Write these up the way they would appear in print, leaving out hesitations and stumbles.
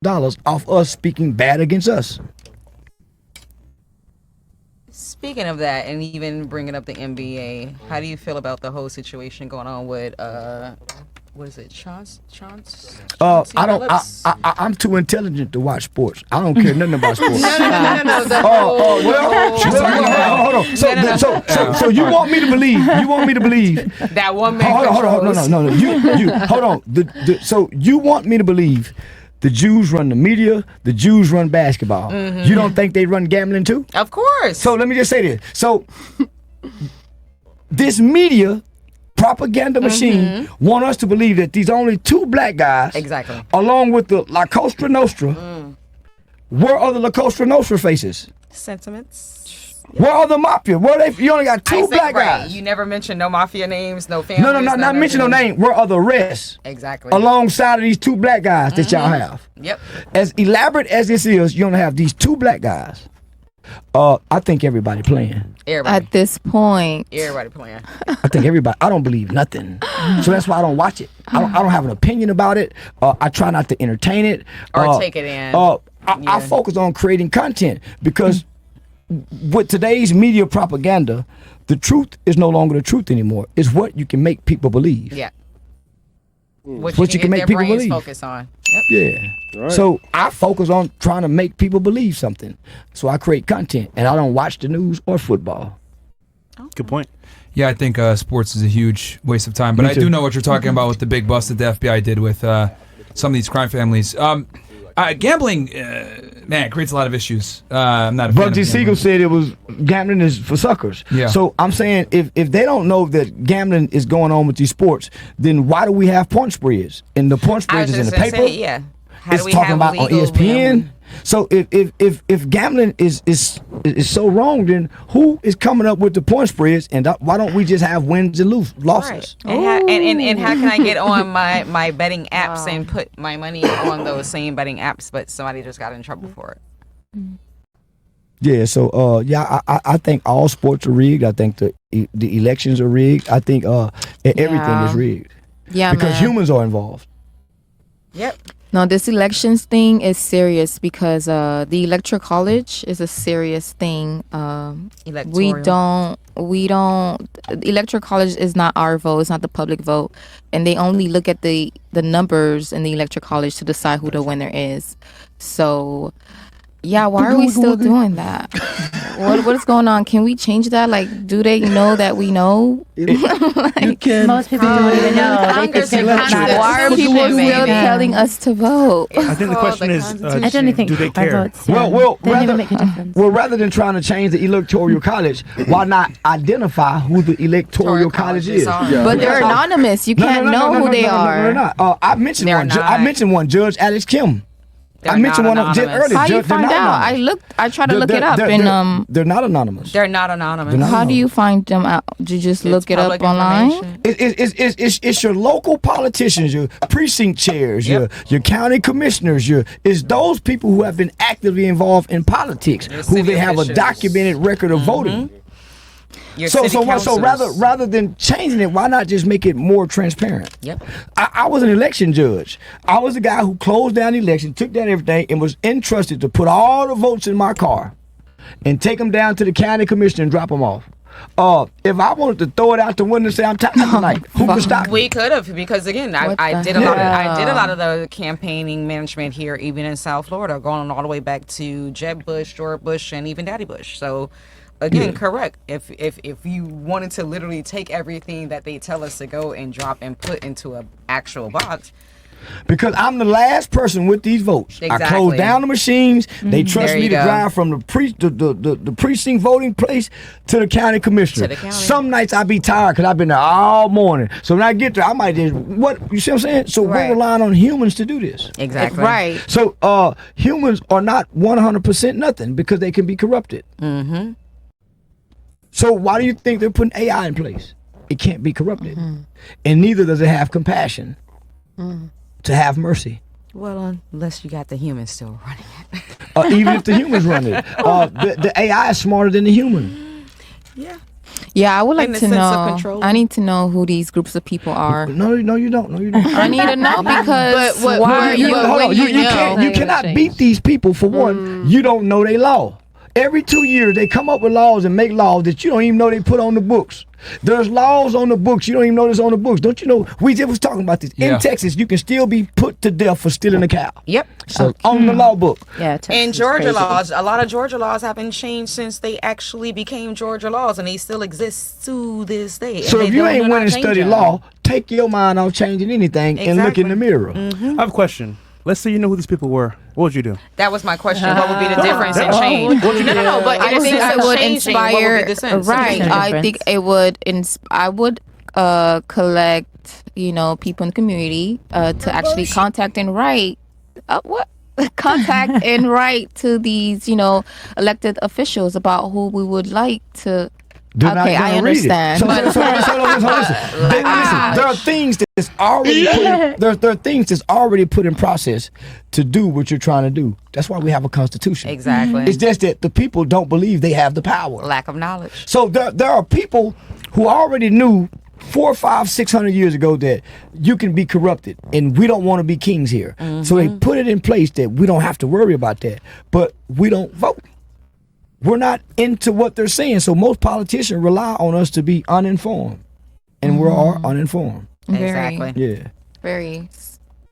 off us speaking bad against us. Speaking of that, and even bringing up the NBA, how do you feel about the whole situation going on with what is it, Chauncey Billups? I'm too intelligent to watch sports. I don't care nothing about sports. No. Hold on. So you want me to believe? That one man. Hold on. No. You hold on. So you want me to believe the Jews run the media, the Jews run basketball. Mm-hmm. You don't think they run gambling too? Of course. So let me just say this. So this media propaganda machine want us to believe that these only two black guys, exactly, along with the La Cosa Nostra, where are the La Cosa Nostra faces? Sentiments. Where are the mafia? You only got two black guys. You never mentioned no mafia names, no families. No, not mention no name. Where are the rest? Exactly. Alongside of these two black guys that y'all have. Yep. As elaborate as this is, you only have these two black guys. I think everybody playing. At this point. Everybody playing. I think everybody. I don't believe nothing. So that's why I don't watch it. I don't have an opinion about it. I try not to entertain it. Or take it in. I focus on creating content because with today's media propaganda, the truth is no longer the truth anymore. It's what you can make people believe. Yeah. What you can make people believe. Focus on. Yep. Yeah. Right. So I focus on trying to make people believe something. So I create content, and I don't watch the news or football. Okay. Good point. Yeah, I think sports is a huge waste of time. But I do know what you're talking about with the big bust that the FBI did with some of these crime families. Gambling, man, it creates a lot of issues. I'm not a fan of Bugsy Siegel said it was gambling is for suckers. Yeah. So I'm saying if they don't know that gambling is going on with these sports, then why do we have point spreads? And the point spreads is in the paper. Yeah. It's talking about on ESPN. So if gambling is so wrong, then who is coming up with the point spreads? And why don't we just have wins and losses? Right. And how can I get on my betting apps and put my money on those same betting apps, but somebody just got in trouble for it? Yeah. So I think all sports are rigged. I think the elections are rigged. I think everything is rigged. Yeah, because humans are involved. Yep. No, this elections thing is serious because the electoral college is a serious thing. We don't. Electoral college is not our vote. It's not the public vote, and they only look at the numbers in the electoral college to decide who the winner is. So, yeah, why are we still doing that? What is going on? Can we change that? Like, do they know that we know? Most people don't even know. Why are people still telling us to vote? I think the question is, I don't think do they care? Votes, rather than trying to change the electoral college, why not identify who the electoral college is? But they're anonymous. You can't know who they are. I mentioned one. I mentioned one. Judge Alex Kim. They're I mentioned one earlier. How do you find out? I tried to look it up, and they're not anonymous. They're not anonymous. How do you find them out? Do you just look it up online? It's your local politicians, your precinct chairs, your county commissioners. It's those people who have been actively involved in politics, who they have a documented record of voting. So rather than changing it, why not just make it more transparent? Yep. I was an election judge. I was the guy who closed down the election, took down everything, and was entrusted to put all the votes in my car and take them down to the county commissioner and drop them off. If I wanted to throw it out the window and say I'm tired tonight, who could stop me? We could have, because again, I did a lot of the campaigning management here, even in South Florida, going all the way back to Jeb Bush, George Bush, and even Daddy Bush. So. Again, correct. If you wanted to literally take everything that they tell us to go and drop and put into an actual box. Because I'm the last person with these votes. Exactly. I close down the machines. They trust me to drive from the precinct voting place to the county commissioner. Some nights I be tired because I've been there all morning. So when I get there, I might just, you see what I'm saying? So we're relying on humans to do this. Exactly. Right. So humans are not 100% nothing because they can be corrupted. Mm-hmm. So why do you think they're putting AI in place? It can't be corrupted. And neither does it have compassion to have mercy. Well, unless you got the humans still running it. Even if the humans run it. The AI is smarter than the human. Yeah. Yeah, I would like In the to sense of know. control. I need to know who these groups of people are. No, you don't. I need to know because But why You you cannot beat these people for one. You don't know their law. Every 2 years they come up with laws and make laws that you don't even know they put on the books. There's laws on the books you don't even know that's on the books. Don't you know? We just was talking about this. Yeah. In Texas, you can still be put to death for stealing a cow. Yep. So on the law book. Yeah, Texas And is Georgia crazy. laws, a lot of Georgia laws have been changed since they actually became Georgia laws, and they still exist to this day. So And if they you do ain't not went and change studied them. law, take your mind off changing anything and look in the mirror. I have a question. Let's say you know who these people were. What would you do? That was my question. What would be the difference in change? No, but I in a think sense it of would changing, what would inspire. be the sense? Right. Difference. I think it would. I would collect, people in the community to actually contact and write. What? Contact and write to these, elected officials about who we would like to. They're not Okay, I gonna read it. understand. So listen. Listen, there are things that's already there are things that's already put in process to do what you're trying to do. That's why we have a constitution. Exactly. It's just that the people don't believe they have the power. Lack of knowledge. So there are people who already knew 400, 500, 600 years ago that you can be corrupted and we don't want to be kings here. So they put it in place that we don't have to worry about that. But we don't vote. We're not into what they're saying. So most politicians rely on us to be uninformed. And we're all uninformed. Exactly. Yeah. Very.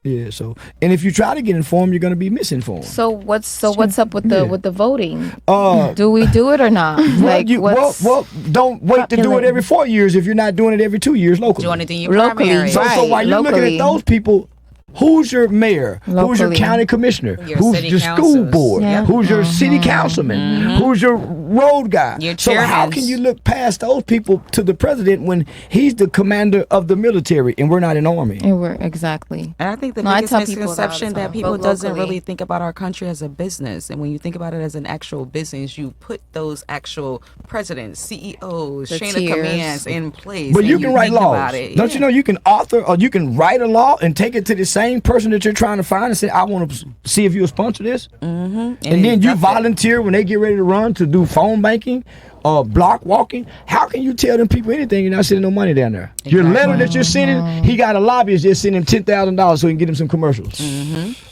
Yeah. So, and if you try to get informed, you're going to be misinformed. So what's up with the voting? Uh, Do we do it or not? well, don't wait to do it every 4 years if you're not doing it every 2 years locally. Doing it in your Locally, primary. So right. while you're looking locally. at those people, who's your mayor? Who's your Locally. county commissioner? Your Who's city your school councils. board? Yeah. Who's your city councilman? Who's your road guy? Your So how chairmans. can you look past those people to the president when he's the commander of the military and we're not an army? And we're exactly. And I think the No, I biggest tell people that all the misconception time. that people Vote doesn't locally. really think about our country as a business. And when you think about it as an actual business, you put those actual presidents, CEOs, The chain tiers. of commands in place. But and you can write think laws. about it. Don't you know you can author or you can write a law and take it to the same person that you're trying to find and say, I want to see if you'll sponsor this? And then you volunteer when they get ready to run to do phone banking or block walking. How can you tell them people anything? You're not sending no money down there. Your letter that you're sending, he got a lobbyist just send him $10,000 so he can get him some commercials.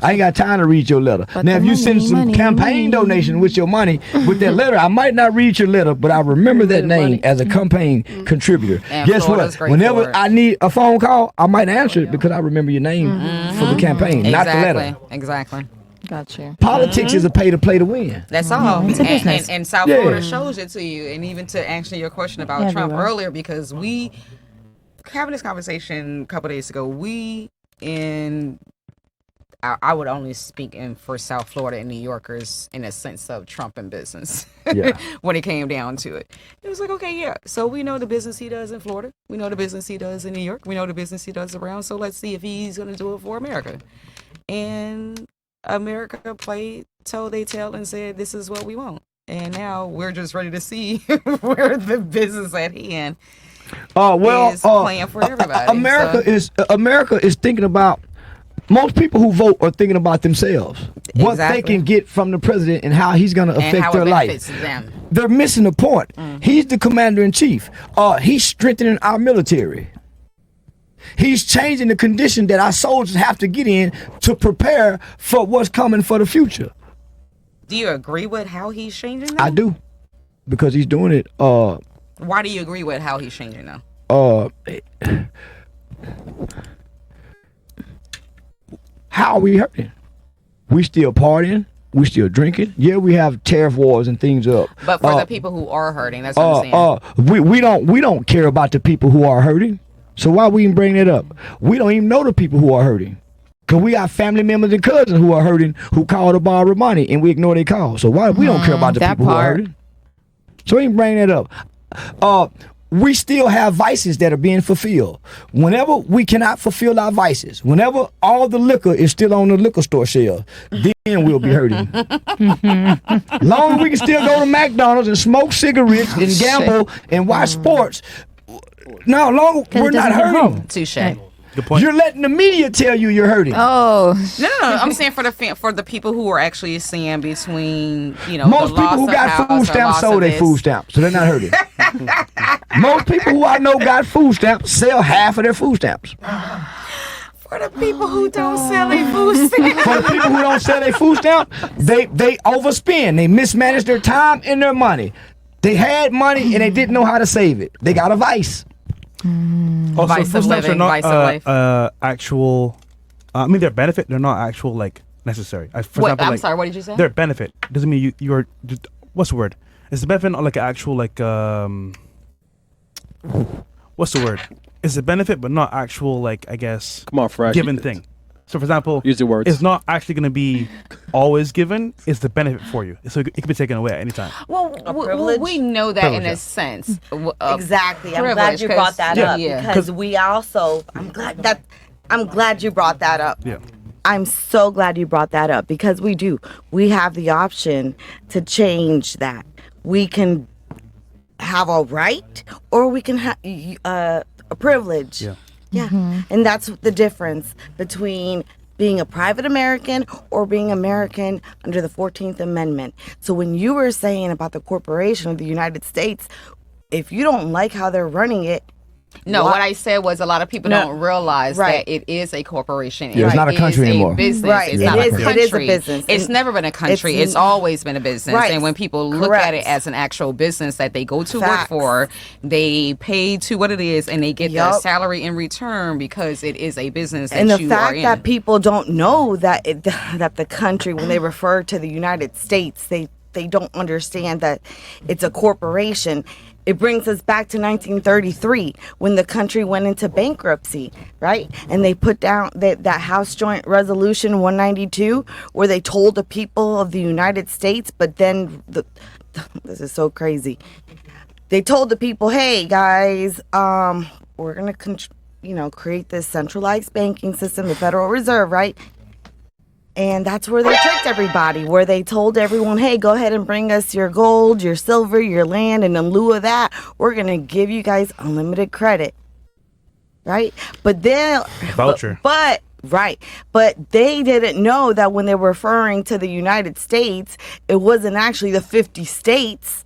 I ain't got time to read your letter. But Now, if the you send money, some money, campaign money. donation with your money with that letter, I might not read your letter, but I remember that name as a campaign contributor. And Guess Florida's what? great Whenever for it. I need a phone call, I might answer it because I remember your name for the campaign, not the letter. Exactly. Got you. Politics is a pay to play to win. That's all. It's a business. And South Yeah. Florida shows it to you. And even to answer your question about Trump Everywhere. earlier, because we having this conversation a couple days ago, I would only speak for South Florida and New Yorkers in a sense of Trump and business. Yeah. When it came down to it, it was like, okay, yeah. So we know the business he does in Florida. We know the business he does in New York. We know the business he does around. So let's see if he's going to do it for America. And America told they tell and said, this is what we want. And now we're just ready to see where the business at hand is playing for everybody. America is thinking about. Most people who vote are thinking about themselves, what they Exactly. can get from the president and how he's going to and affect how their it life. benefits them. They're missing the point. He's the commander in chief. He's strengthening our military. He's changing the condition that our soldiers have to get in to prepare for what's coming for the future. Do you agree with how he's changing them? I do, because he's doing it. Why do you agree with how he's changing them? How are we hurting? We still partying. We still drinking. Yeah, we have tariff wars and things up. But for the people who are hurting, that's what I'm saying. We don't care about the people who are hurting. So why we even bring that up? We don't even know the people who are hurting. Cause we got family members and cousins who are hurting who call to borrow money and we ignore their calls. So why we don't care about the that people who are part. hurting? So we even bring that up. We still have vices that are being fulfilled. Whenever we cannot fulfill our vices, whenever all the liquor is still on the liquor store shelf, then we'll be hurting. Long as we can still go to McDonald's and smoke cigarettes and gamble and watch sports, no, long we're it not doesn't hit hurting. home. Touche. Good point. You're letting the media tell you you're hurting. Oh, No. I'm saying for the people who are actually seeing between, Most the people loss who of got house food or stamps loss sold of their this. food stamps, so they're not hurting. Most people who I know got food stamps sell half of their food stamps. For the people who don't sell their food stamps. For the people who don't sell their food stamps, they overspend. They mismanage their time and their money. They had money and they didn't know how to save it. They got a vice. Also, Vice food of stamps living, are vice of not life. actual. I mean, they're benefit. They're not actual necessary. For Wait, example, I'm sorry, what did you say? They're benefit. Doesn't mean you're. What's the word? Is the benefit not like an actual what's the word? It's a benefit, but not actual I guess. Come on, Fresh. Given thing. So, for example, Use your words. It's not actually going to be always given. It's the benefit for you, so it can be taken away at any time. Well, privilege? we know that Privilege, in a yeah. sense. Exactly. I'm glad Privilege, you brought 'cause- that yeah. up Yeah. because we also. I'm glad you brought that up. Yeah. I'm so glad you brought that up because we do. We have the option to change that. We can have a right or we can have a privilege. Yeah. Yeah. And that's the difference between being a private American or being American under the 14th Amendment. So when you were saying about the corporation of the United States, if you don't like how they're running it, No, what I said was a lot of people No. don't realize Right. that it is a corporation. Yeah, it's not a country anymore. Business. Right. It's It not is- a it country. is a business. It's And never been a country. It's always been a business. Right. And when people look Correct. at it as an actual business that they go to Facts. work for, they pay to what it is and they get their Yup. salary in return because it is a business that and the you are fact in. that people don't know that that the country, when they refer to the United States, they don't understand that it's a corporation. It brings us back to 1933 when the country went into bankruptcy, right? And they put down that House Joint Resolution 192 where they told the people of the United States, but then this is so crazy. They told the people, hey guys, we're going to create this centralized banking system, the Federal Reserve, right? And that's where they tricked everybody, where they told everyone, hey, go ahead and bring us your gold, your silver, your land, and in lieu of that, we're going to give you guys unlimited credit, right? But then, Voucher. but they didn't know that when they were referring to the United States, it wasn't actually the 50 states.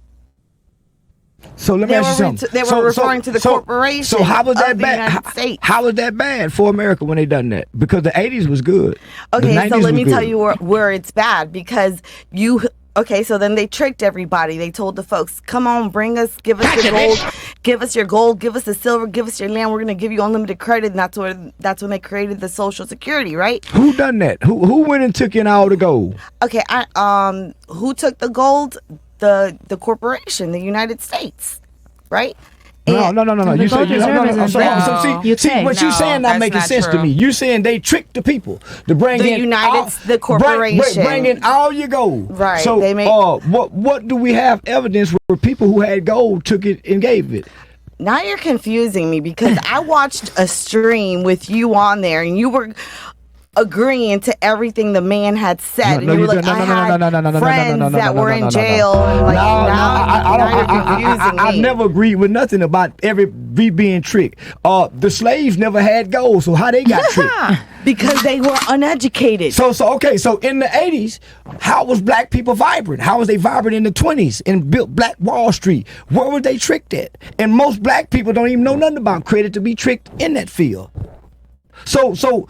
So let me ask you something. They were referring to the corporation. So how was that of the bad? United States. How was that bad for America when they done that? Because the 80s was good. The Okay, 90s so let me was tell good. you where it's bad because okay, so then they tricked everybody. They told the folks, come on, give us your gold, give us your gold, give us the silver, give us your land. We're going to give you unlimited credit. And that's when they created the Social Security, right? Who done that? Who went and took in all the gold? Okay, who took the gold? The corporation, the United States, right? No. The You said gold reserve is in see, what No, you saying not that's making not sense to true. me. You saying they tricked the people to bring The in the corporation. bring in all your gold. Right, So they make- what do we have evidence where people who had gold took it and gave it? Now you're confusing me because I watched a stream with you on there and you were agreeing to everything the man had said. No, and you were you like, don't. I had friends that were in no. jail. And like, now you're confusing I me. never agreed with nothing about we being tricked. The slaves never had gold, so how they got tricked? Because they were uneducated. So in the 80s, how was black people vibrant? How was they vibrant in the 20s and built Black Wall Street? Where were they tricked at? And most black people don't even know nothing about credit to be tricked in that field. So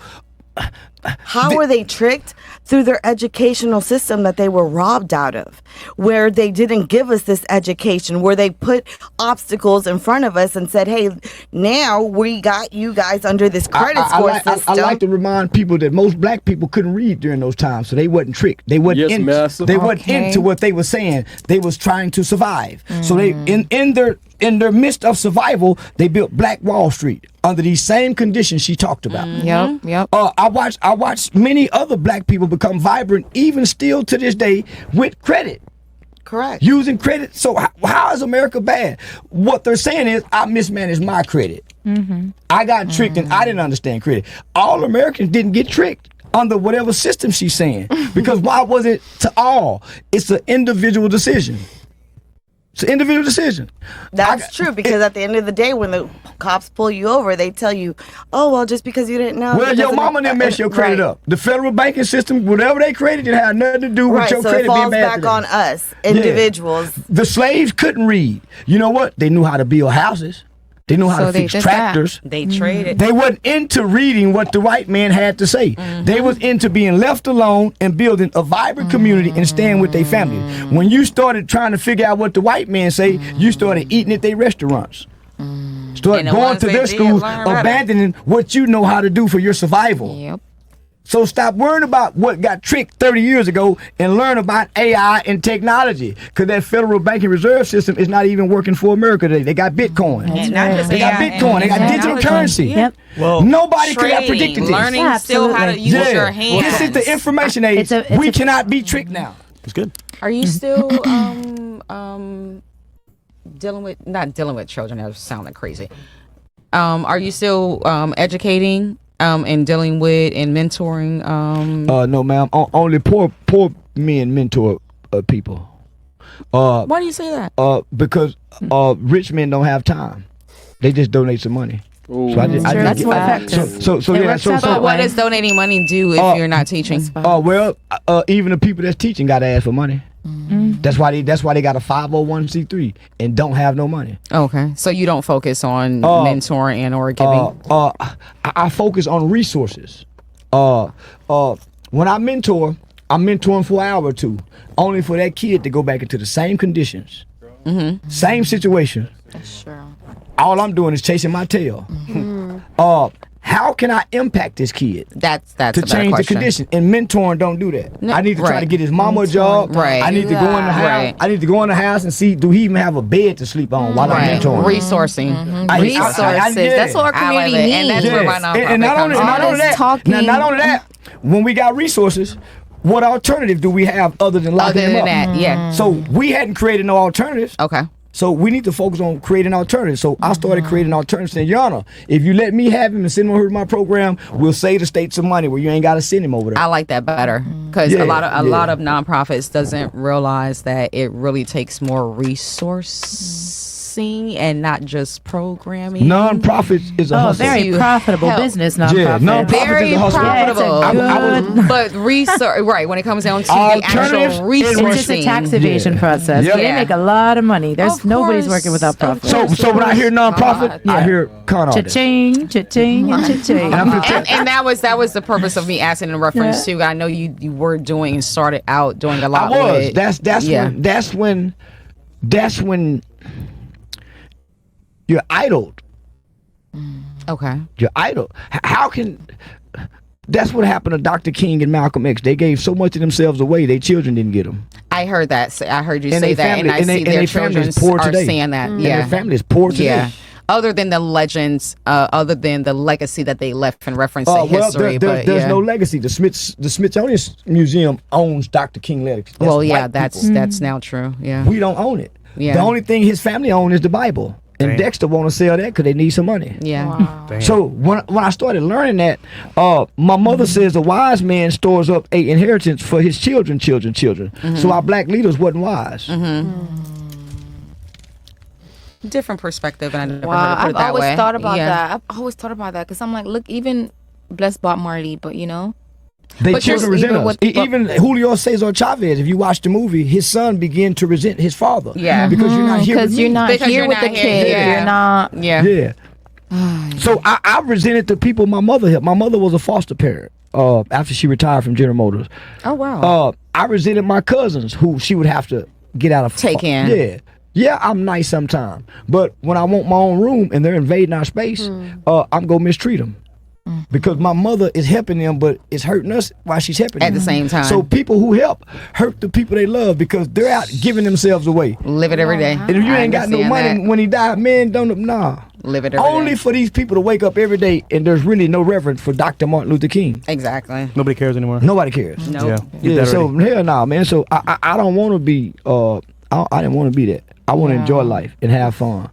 How were they tricked? Through their educational system that they were robbed out of, where they didn't give us this education, where they put obstacles in front of us and said, hey, now we got you guys under this credit score system. I like to remind people that most black people couldn't read during those times, so they wasn't tricked. They wasn't into what they were saying. They was trying to survive. So they in their midst of survival, they built Black Wall Street under these same conditions she talked about. Yep. I watched many other black people become vibrant, even still to this day, with credit. Correct. Using credit. So how is America bad? What they're saying is, I mismanaged my credit. I got tricked and I didn't understand credit. All Americans didn't get tricked under whatever system she's saying. Because why was it to all? It's an individual decision. It's an individual decision. That's true, because at the end of the day, when the cops pull you over, they tell you, "Oh, well, just because you didn't know." Well, your mama didn't mess your credit up. The federal banking system, whatever they created, it had nothing to do with your so credit it falls being bad back today. on us, individuals. Yeah. The slaves couldn't read. You know what? They knew how to build houses. They knew how to fix tractors. They traded. They wasn't into reading what the white man had to say. They was into being left alone and building a vibrant community and staying with their family. When you started trying to figure out what the white man say, you started eating at their restaurants. Start going to their schools, abandoning what you know how to do for your survival. Yep. So stop worrying about what got tricked 30 years ago and learn about AI and technology. Because that Federal Banking Reserve System is not even working for America today. They got Bitcoin. And not just They got Bitcoin. They got digital currency. Yep. Well, Nobody could have predicted this. Learning Yeah, still how to absolutely. use your hands. This is the information age. We cannot be tricked now. it's good. Are you still not dealing with children? That sounded crazy. Are you still educating and dealing with and mentoring? No, ma'am. Only poor men mentor people. Why do you say that? Because rich men don't have time. They just donate some money. So I just That's get- more effective. But what does donating money do if you're not teaching? Even the people that's teaching got to ask for money. That's why they got a 501c3 and don't have no money. Okay, so you don't focus on mentoring and or giving. I focus on resources. When I mentor, I'm mentoring for an hour or two, only for that kid to go back into the same conditions, same situation. That's true. All I'm doing is chasing my tail. How can I impact this kid That's to a better change the question. condition? And mentoring don't do that. No, I need to try right. to get his mama a job. Right. I need to go in the house. Right. I need to go in the house and see, do he even have a bed to sleep on while I'm Right. mentoring? Resourcing. Resources. That's what our I love community it. And needs. that's where my nonprofit and not only, comes in. not only that, talking. not only that, when we got resources, what alternative do we have other than locking Other them than up? that, yeah. So we hadn't created no alternatives. Okay. So we need to focus on creating alternatives. So I started creating alternatives. Saying, Your Honor, if you let me have him and send him over to my program, we'll save the state some money where you ain't got to send him over there. I like that better because Yeah, a lot of yeah. nonprofits doesn't realize that it really takes more resourcing and not just programming. Nonprofits is a hustle. Very To profitable help. business, Yeah, nonprofit. nonprofit Very is a hustle. profitable. Yeah, it's a good- But research, right? When it comes down to the Alternatives actual is resourcing, It's just a tax evasion Yeah. process. Yeah. They make a lot of money. There's Of nobody's course, working without of profit. So when I hear nonprofit, I hear con artists. Cha-ching, cha-ching, and cha-ching. and that was the purpose of me asking in reference to. I know you were doing and started out doing a lot. I was. With, That's when you're idled. Okay. You're idle. How can? That's what happened to Dr. King and Malcolm X. They gave so much of themselves away. Their children didn't get them. I heard that. I heard you And say they that, family- and I and they- see and their they family children is poor are today. saying that. And Yeah. their family is poor today. Yeah. Other than the legends, other than the legacy that they left in reference to history, there's no legacy. The Smithsonian Museum owns Dr. King legacy. That's well, yeah, white that's people. that's now true. Yeah. We don't own it. Yeah. The only thing his family own is the Bible. And Damn. Dexter want to sell that because they need some money. Yeah. Damn. So when I started learning that, my mother says a wise man stores up a inheritance for his children. So our black leaders wasn't wise. Different perspective, and I never Wow, really put it I've that always way. thought about Yeah. that. I've always thought about that because I'm like, look, even bless Bob Marley, but you know, They But children just resent even us. with- Even Julio Cesar Chavez, if you watch the movie, his son began to resent his father. Yeah. Because you're not here with because you're me. not Because here you're with not the here, kid. yeah. You're not. Yeah. Yeah. So I resented the people my mother helped. My mother was a foster parent after she retired from General Motors. Oh wow. I resented my cousins who she would have to get out of. Take in. Yeah. Yeah, I'm nice sometimes. But when I want my own room and they're invading our space, I'm going to mistreat them. Because my mother is helping them, but it's hurting us while she's helping At them. the same time. So people who help hurt the people they love because they're out giving themselves away. Live it every day. And if you I ain't got no money understand when he died, man, nah. Live it every Only day. for these people to wake up every day and there's really no reverence for Dr. Martin Luther King. Exactly. Nobody cares anymore. Nobody cares. No. Yeah. Yeah, so hell nah, man. So I don't want to be. I didn't want to be that. I want to enjoy life and have fun.